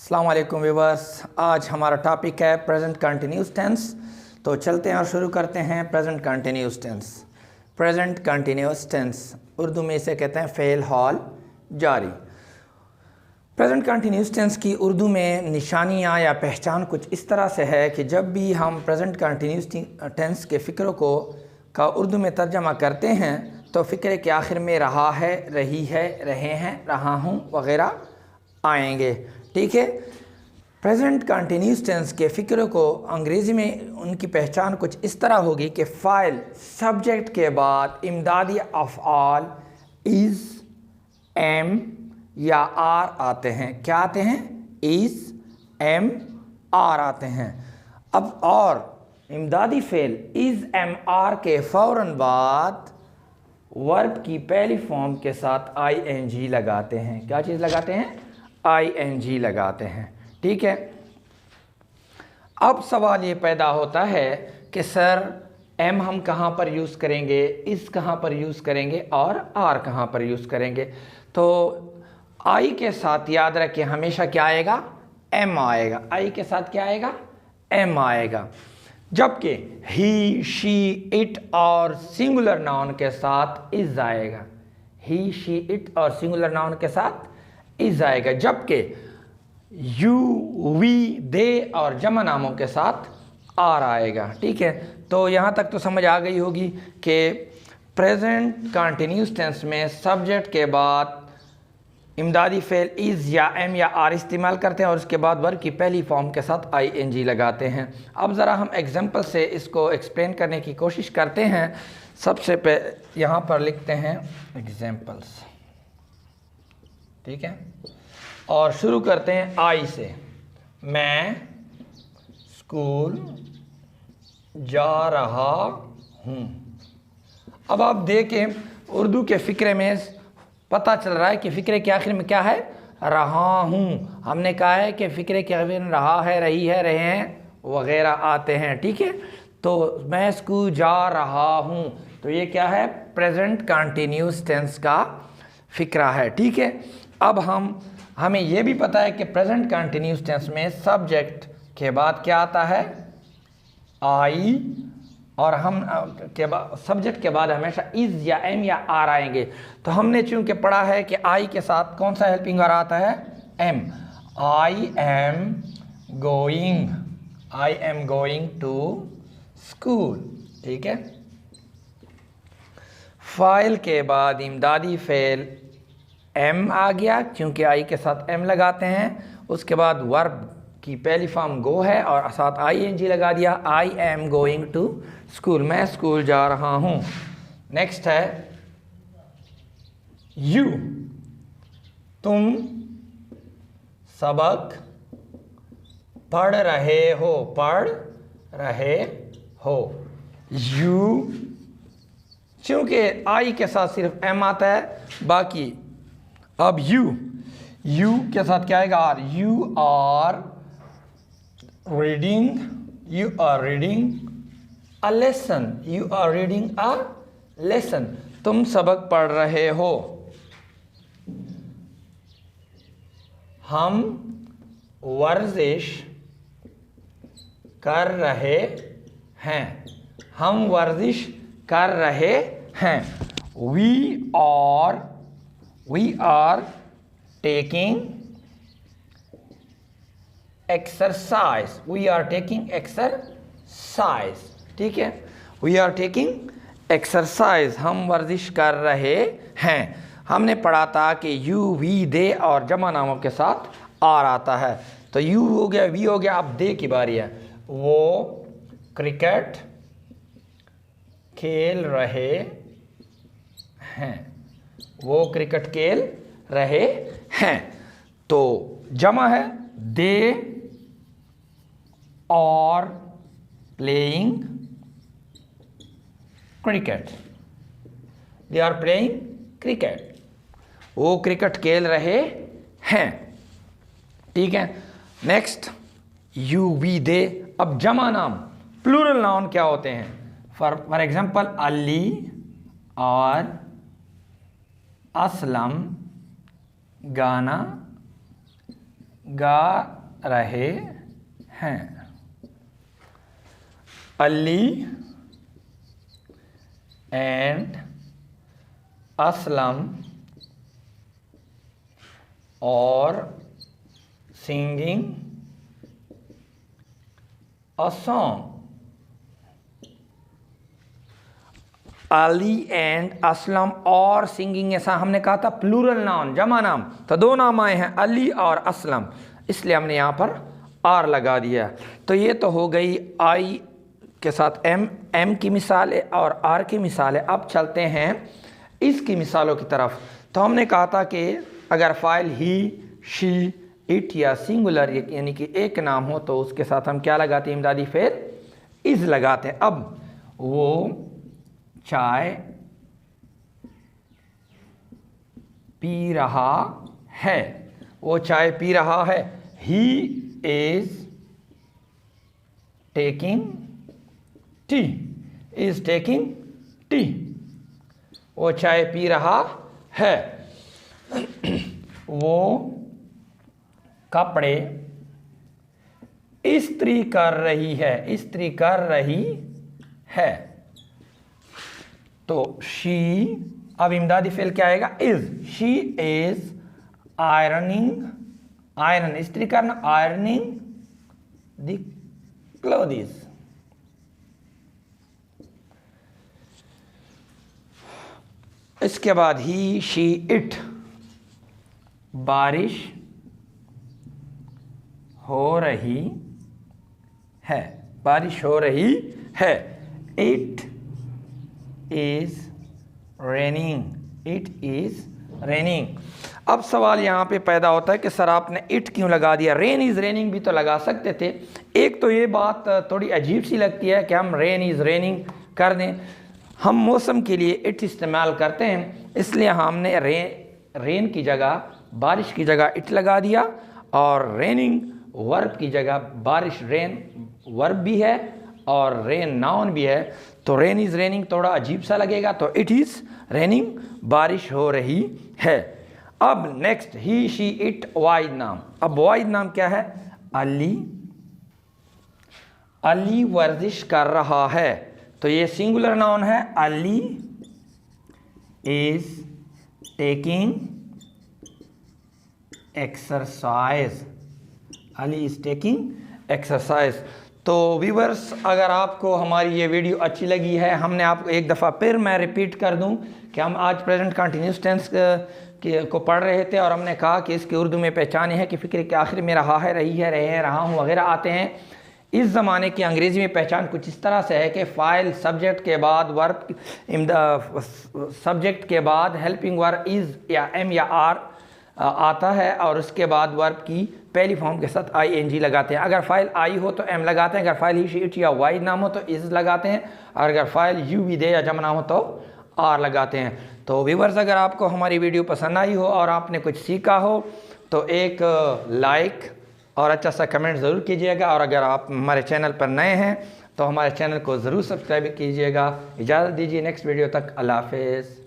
अस्सलाम वालेकुम व्यूअर्स। आज हमारा टॉपिक है प्रेजेंट कंटिन्यूस टेंस। तो चलते हैं और शुरू करते हैं present continuous tense. Present continuous tense Urdu में इसे कहते हैं फ़ेल हाल जारी। प्रेजेंट कंटिन्यूस टेंस की उर्दू में निशानियाँ या पहचान कुछ इस तरह से है कि जब भी हम प्रेजेंट कंटिन्यूस टेंस के फ़िक्र को का उर्दू में तर्जमा करते हैं तो फ़िक्र के आखिर में रहा है, रही है, रहे हैं, रहा हूँ वगैरह आएंगे। ठीक है। प्रेजेंट कंटिन्यूस टेंस के फ़िक्र को अंग्रेज़ी में उनकी पहचान कुछ इस तरह होगी कि फ़ाइल सब्जेक्ट के बाद इमदादी अफ़आल इज़, एम या आर आते हैं। क्या आते हैं? इज़, एम, आर आते हैं। अब और इमदादी फ़ेल इज़, एम, आर के फ़ौरन बाद वर्ब की पहली फॉर्म के साथ आईएनजी लगाते हैं। क्या चीज़ लगाते हैं? आईएनजी लगाते हैं। ठीक है। अब सवाल ये पैदा होता है कि सर एम हम कहाँ पर यूज़ करेंगे, इस कहाँ पर यूज़ करेंगे और आर कहाँ पर यूज़ करेंगे। तो आई के साथ याद रखें हमेशा क्या आएगा? एम आएगा। आई के साथ क्या आएगा? एम आएगा। जबकि ही, शी, इट और सिंगुलर नाउन के साथ इज आएगा। ही, शी, इट और सिंगुलर नाउन के साथ इज आएगा। जबकि यू, वी, दे और जमा नामों के साथ आर आएगा। ठीक है। तो यहाँ तक तो समझ आ गई होगी कि प्रेजेंट कंटिन्यूस टेंस में सब्जेक्ट के बाद इमदादी फ़ेल इज़ या एम या आर इस्तेमाल करते हैं और उसके बाद वर्ब की पहली फॉर्म के साथ आईएनजी लगाते हैं। अब ज़रा हम एग्जांपल से इसको एक्सप्लेन करने की कोशिश करते हैं। सबसे यहाँ पर लिखते हैं एग्जांपल्स। ठीक है। और शुरू करते हैं आई से। मैं स्कूल जा रहा हूँ। अब आप देखें उर्दू के फ़िक्रे में पता चल रहा है कि फ़िक्रे के आखिर में क्या है? रहा हूँ। हमने कहा है कि फ़िक्रे के आखिर में रहा है, रही है, रहे हैं वगैरह आते हैं। ठीक है। तो मैं स्कूल जा रहा हूँ, तो ये क्या है? प्रेजेंट कंटिन्यूस टेंस का फ़िक्रा है। ठीक है। अब हमें ये भी पता है कि प्रेजेंट कंटिन्यूस टेंस में सब्जेक्ट के बाद क्या आता है? आई, और हम के बाद सब्जेक्ट के बाद हमेशा इज़ या एम या आर आएंगे। तो हमने चूंकि पढ़ा है कि आई के साथ कौन सा हेल्पिंग वर्ब आता है? Am. I am going to school. ठीक है। फाइल के बाद इमदादी फ़ेल एम आ गया क्योंकि आई के साथ एम लगाते हैं। उसके बाद वर्ब की पहली फॉर्म गो है और साथ आईएनजी लगा दिया। I am going to school, मैं स्कूल जा रहा हूँ। नेक्स्ट है यू, तुम सबक पढ़ रहे हो, पढ़ रहे हो। यू, क्योंकि आई के साथ सिर्फ एम आता है, बाकी अब यू के साथ क्या आएगा? Are. You are reading a lesson. You are reading a lesson. तुम सबक पढ़ रहे हो। हम वर्जिश कर रहे हैं। हम वर्जिश कर रहे हैं। We are taking exercise. We are taking exercise. ठीक है। वी आर टेकिंग एक्सरसाइज, हम वर्जिश कर रहे हैं। हमने पढ़ा था कि यू, वी, दे और जमा नामों के साथ आर आता है। तो यू हो गया, वी हो गया, अब दे की बारी है। वो क्रिकेट खेल रहे हैं। वो क्रिकेट खेल रहे हैं। तो जमा है they are playing cricket. They are playing cricket. वो क्रिकेट खेल रहे हैं। ठीक है। Next you, we, they. अब जमा नाम प्लूरल नाउन क्या होते हैं? फॉर एग्जाम्पल अली और असलम, गाना गा रहे हैं। अली एंड असलम और singing a song. Ali and Aslam और सिंगिंग, ऐसा हमने कहा था प्लूरल नाउन, जमा नाम, तो दो नाम आए हैं अली और असलम, इसलिए हमने यहाँ पर आर लगा दिया। तो ये तो हो गई आई के साथ एम, एम की मिसाल है और आर की मिसाल है। अब चलते हैं इसकी मिसालों की तरफ। तो हमने कहा था कि अगर फाइल ही, शी, इट या सिंगुलर यानी कि एक नाम हो तो उसके साथ हम क्या लगाते हैं, इमदादी फेर इज लगाते हैं। अब वो चाय पी रहा है, वो चाय पी रहा है। He is taking tea, is taking tea, वो चाय पी रहा है। वो कपड़े इस्त्री कर रही है, इस्त्री कर रही है। तो शी, अब इमदादी फेल क्या आएगा, is, she is ironing, iron इस्त्री करना, आयरनिंग द क्लोथ्स। इसके बाद ही, शी, इट, बारिश हो रही है, बारिश हो रही है। It is raining, it is raining. अब सवाल यहाँ पे पैदा होता है कि सर आपने इट क्यों लगा दिया, रेन इज रेनिंग भी तो लगा सकते थे। एक तो ये बात थोड़ी अजीब सी लगती है कि हम रेन इज रेनिंग कर दें, हम मौसम के लिए इट इस्तेमाल करते हैं, इसलिए हमने रेन की जगह, बारिश की जगह इट लगा दिया, और रेनिंग वर्ब की जगह बारिश, रेन वर्ब भी है और रेन नाउन भी है। तो रेन इज़ रेनिंग थोड़ा अजीब सा लगेगा, तो इट इज़ रेनिंग, बारिश हो रही है। अब नेक्स्ट, ही, शी, इट, वाहिद नाम। अब वाहिद नाम क्या है, अली, अली वर्जिश कर रहा है, तो ये सिंगुलर नाउन है। Ali is taking exercise, Ali is taking exercise. तो व्यूअर्स, अगर आपको हमारी ये वीडियो अच्छी लगी है, हमने आपको एक दफ़ा फिर मैं रिपीट कर दूं कि हम आज प्रेजेंट कंटिन्यूस टेंस को पढ़ रहे थे और हमने कहा कि इसकी उर्दू में पहचाने हैं कि फ़िक्र के आखिर में रहा है, रही है, रहे हैं, रहा हूँ वगैरह आते हैं। इस ज़माने की अंग्रेज़ी में पहचान कुछ इस तरह से है कि फ़ाइल सब्जेक्ट के बाद वर्ब, सब्जेक्ट के बाद हेल्पिंग वर्ब इज़ या एम या आर आता है और उसके बाद वर्ब की पहली फॉर्म के साथ आई एन जी लगाते हैं। अगर फाइल आई हो तो एम लगाते हैं, अगर फाइल ही, शी, इट या वाहिद नाम हो तो इज लगाते हैं, और अगर फाइल यू, भी, दे या जमा नाम हो तो आर लगाते हैं। तो व्यूअर्स, अगर आपको हमारी वीडियो पसंद आई हो और आपने कुछ सीखा हो तो एक लाइक और अच्छा सा कमेंट ज़रूर कीजिएगा, और अगर आप हमारे चैनल पर नए हैं तो हमारे चैनल को ज़रूर सब्सक्राइब कीजिएगा। इजाज़त दीजिए, नेक्स्ट वीडियो तक, अल्लाह हाफ़िज़।